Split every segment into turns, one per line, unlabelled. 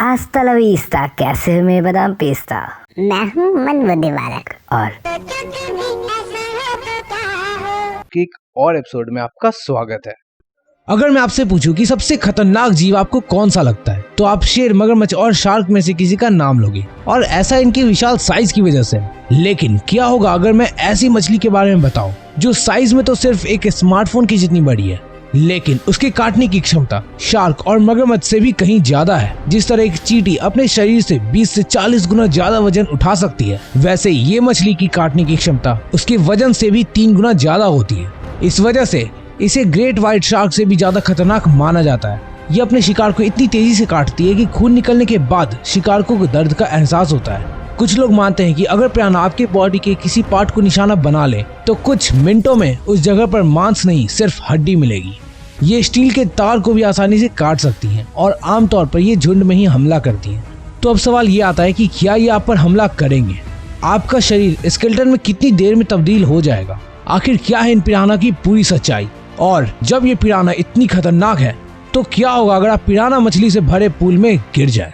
Hasta la vista, कैसे हो मैं बादाम पेस्ता।
मैं हूँ मंदबुद्धि बालक।
और
एक और एपिसोड में आपका स्वागत है।
अगर मैं आपसे पूछूं कि सबसे खतरनाक जीव आपको कौन सा लगता है, तो आप शेर, मगरमच्छ और शार्क में से किसी का नाम लोगे, और ऐसा इनकी विशाल साइज की वजह से। लेकिन क्या होगा अगर मैं ऐसी मछली के बारे में बताऊं जो साइज में तो सिर्फ एक स्मार्टफोन की जितनी बड़ी है, लेकिन उसके काटने की क्षमता शार्क और मगरमच्छ से भी कहीं ज्यादा है। जिस तरह एक चींटी अपने शरीर से 20 से 40 गुना ज्यादा वजन उठा सकती है, वैसे ये मछली की काटने की क्षमता उसके वजन से भी 3 गुना ज्यादा होती है। इस वजह से इसे ग्रेट व्हाइट शार्क से भी ज्यादा खतरनाक माना जाता है। ये अपने शिकार को इतनी तेजी से काटती है कि खून निकलने के बाद शिकारकों को दर्द का एहसास होता है। कुछ लोग मानते हैं कि अगर पिरान्हा आपके बॉडी के किसी पार्ट को निशाना बना ले तो कुछ मिनटों में उस जगह पर मांस नहीं, सिर्फ हड्डी मिलेगी। ये स्टील के तार को भी आसानी से काट सकती हैं और आमतौर पर ये झुंड में ही हमला करती हैं। तो अब सवाल ये आता है कि क्या ये आप पर हमला करेंगे? आपका शरीर स्केलेटन में कितनी देर में तब्दील हो जाएगा? आखिर क्या है इन पिरान्हा की पूरी सच्चाई? और जब ये पिरान्हा इतनी खतरनाक है तो क्या होगा अगर आप पिरान्हा मछली से भरे पूल में गिर जाए?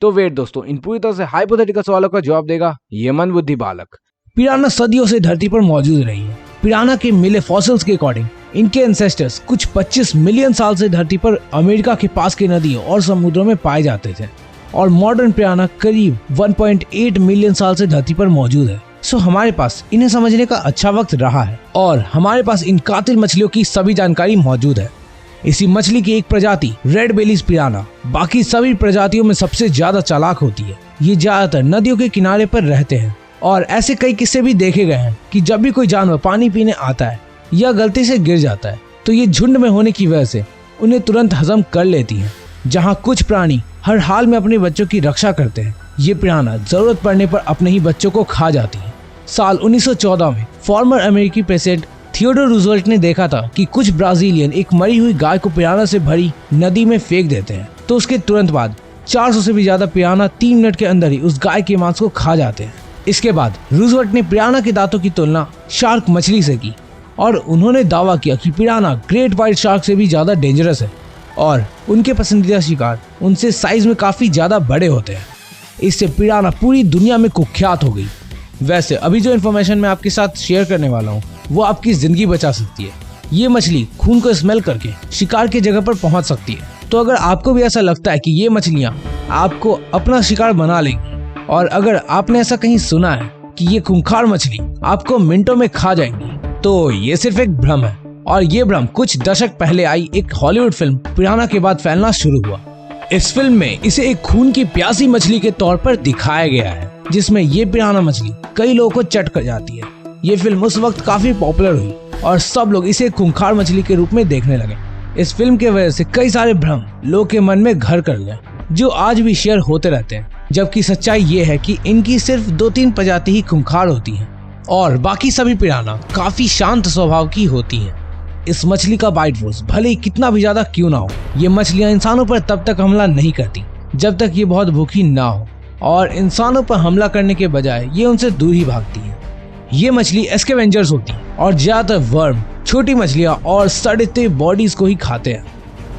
तो वेट दोस्तों, इन पूरी तरह से हाइपोथेटिकल सवालों का जवाब देगा ये मंदबुद्धि बालक।
पिरान्हा सदियों से धरती पर मौजूद रही है। पिरान्हा के मिले फॉसिल्स के अकॉर्डिंग इनके एंसेस्टर्स कुछ 25 मिलियन साल से धरती पर अमेरिका के पास के नदियों और समुद्रों में पाए जाते थे, और मॉडर्न पिरान्हा करीब 1.8 मिलियन साल से धरती पर मौजूद है। सो हमारे पास इन्हें समझने का अच्छा वक्त रहा है और हमारे पास इन कातिल मछलियों की सभी जानकारी मौजूद है। इसी मछली की एक प्रजाति रेड बेलीज पिरान्हा बाकी सभी प्रजातियों में सबसे ज्यादा चालाक होती है। ये ज्यादातर नदियों के किनारे पर रहते हैं, और ऐसे कई किस्से भी देखे गए हैं कि जब भी कोई जानवर पानी पीने आता है या गलती से गिर जाता है तो ये झुंड में होने की वजह से उन्हें तुरंत हजम कर लेती हैं। जहाँ कुछ प्राणी हर हाल में अपने बच्चों की रक्षा करते हैं, ये पिरान्हा जरूरत पड़ने पर अपने ही बच्चों को खा जाती है। साल 1914 में फॉर्मर अमेरिकी प्रेसिडेंट थियोडोर रूजवेल्ट ने देखा था कि कुछ ब्राजीलियन एक मरी हुई गाय को पिरान्हा से भरी नदी में फेंक देते हैं, तो उसके तुरंत बाद 400 से भी ज्यादा पिरान्हा 3 मिनट के अंदर ही उस गाय के मांस को खा जाते हैं। इसके बाद रूजवेल्ट ने पिरान्हा के दांतों की तुलना शार्क मछली से की और उन्होंने दावा किया कि पिरान्हा ग्रेट व्हाइट शार्क से भी ज्यादा डेंजरस है और उनके पसंदीदा शिकार उनसे साइज में काफी ज्यादा बड़े होते हैं। इससे पिरान्हा पूरी दुनिया में कुख्यात हो गई। वैसे अभी जो इन्फॉर्मेशन मैं आपके साथ शेयर करने वाला हूँ वो आपकी जिंदगी बचा सकती है। ये मछली खून को स्मेल करके शिकार की जगह पर पहुंच सकती है। तो अगर आपको भी ऐसा लगता है कि ये मछलियाँ आपको अपना शिकार बना लेंगी, और अगर आपने ऐसा कहीं सुना है कि ये खूंखार मछली आपको मिनटों में खा जाएंगी, तो ये सिर्फ एक भ्रम है। और ये भ्रम कुछ दशक पहले आई एक हॉलीवुड फिल्म पिरान्हा के बाद फैलना शुरू हुआ। इस फिल्म में इसे एक खून की प्यासी मछली के तौर पर दिखाया गया है, जिसमें ये पिरान्हा मछली कई लोगों को चट कर जाती है। ये फिल्म उस वक्त काफी पॉपुलर हुई और सब लोग इसे खूंखार मछली के रूप में देखने लगे। इस फिल्म के वजह से कई सारे भ्रम लोगों के मन में घर कर गए, जो आज भी शेयर होते रहते हैं। जबकि सच्चाई ये है कि इनकी सिर्फ 2-3 प्रजाति ही खूंखार होती हैं और बाकी सभी पिरान्हा काफी शांत स्वभाव की होती हैं। इस मछली का बाइट फोर्स भले ही कितना भी ज्यादा क्यों ना हो, ये मछलियां इंसानों पर तब तक हमला नहीं करती जब तक ये बहुत भूखी ना हो, और इंसानों पर हमला करने के बजाय ये उनसे दूर ही भागती है। ये मछली एस्केवेंजर्स होती है और ज्यादातर वर्म, छोटी मछलियां और सड़ते बॉडीज को ही खाते हैं।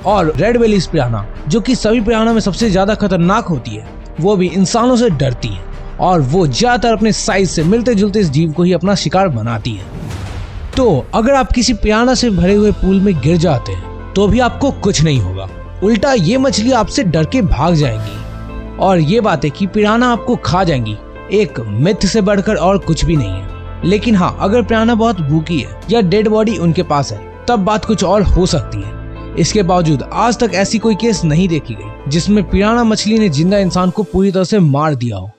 और रेड बेलीज पिरान्हा, जो कि सभी पिरान्हा में सबसे ज्यादा खतरनाक होती है, वो भी इंसानों से डरती है और वो ज्यादातर अपने साइज से मिलते जुलते इस जीव को ही अपना शिकार बनाती है। तो अगर आप किसी पिरान्हा से भरे हुए पूल में गिर जाते हैं तो भी आपको कुछ नहीं होगा, उल्टा ये मछली आपसे डर के भाग जाएंगी। और ये बात है कि पिरान्हा आपको खा जाएंगी एक मिथ से बढ़कर और कुछ भी नहीं है। लेकिन हाँ, अगर पिरान्हा बहुत भूखी है या डेड बॉडी उनके पास है, तब बात कुछ और हो सकती है। इसके बावजूद आज तक ऐसी कोई केस नहीं देखी गई जिसमें पिरान्हा मछली ने जिंदा इंसान को पूरी तरह से मार दिया हो।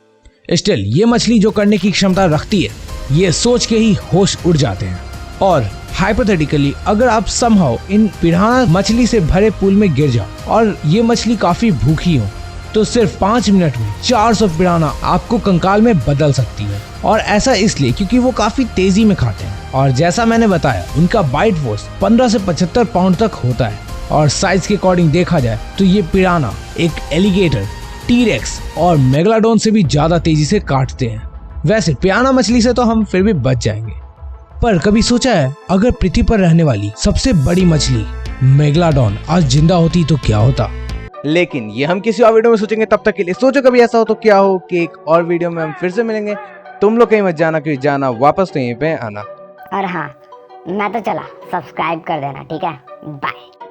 स्टिल ये मछली जो करने की क्षमता रखती है, ये सोच के ही होश उड़ जाते हैं। और हाइपोथेटिकली अगर आप समहाउ इन पिरान्हा मछली से भरे पूल में गिर जाओ और ये मछली काफी भूखी हो, तो सिर्फ 5 मिनट में 400 पिरान्हा आपको कंकाल में बदल सकती है। और ऐसा इसलिए क्योंकि वो काफी तेजी में खाते हैं, और जैसा मैंने बताया उनका बाइट फोर्स 15 से 75 पाउंड तक होता है। और साइज के अकॉर्डिंग देखा जाए तो ये पिरान्हा एक एलिगेटर, टी-रेक्स और मेगालोडॉन से भी ज्यादा तेजी से काटते हैं। वैसे पिरान्हा मछली से तो हम फिर भी बच जाएंगे, पर कभी सोचा है अगर पृथ्वी पर रहने वाली सबसे बड़ी मछली मेगालोडॉन आज जिंदा होती तो क्या होता?
लेकिन ये हम किसी और वीडियो में सोचेंगे। तब तक के लिए सोचो कभी ऐसा हो तो क्या हो कि एक और वीडियो में हम फिर से मिलेंगे। तुम लोग कहीं मत जाना, क्योंकि जाना वापस तो यहीं पे आना।
और हाँ, मैं तो चला, सब्सक्राइब कर देना, ठीक है? बाय।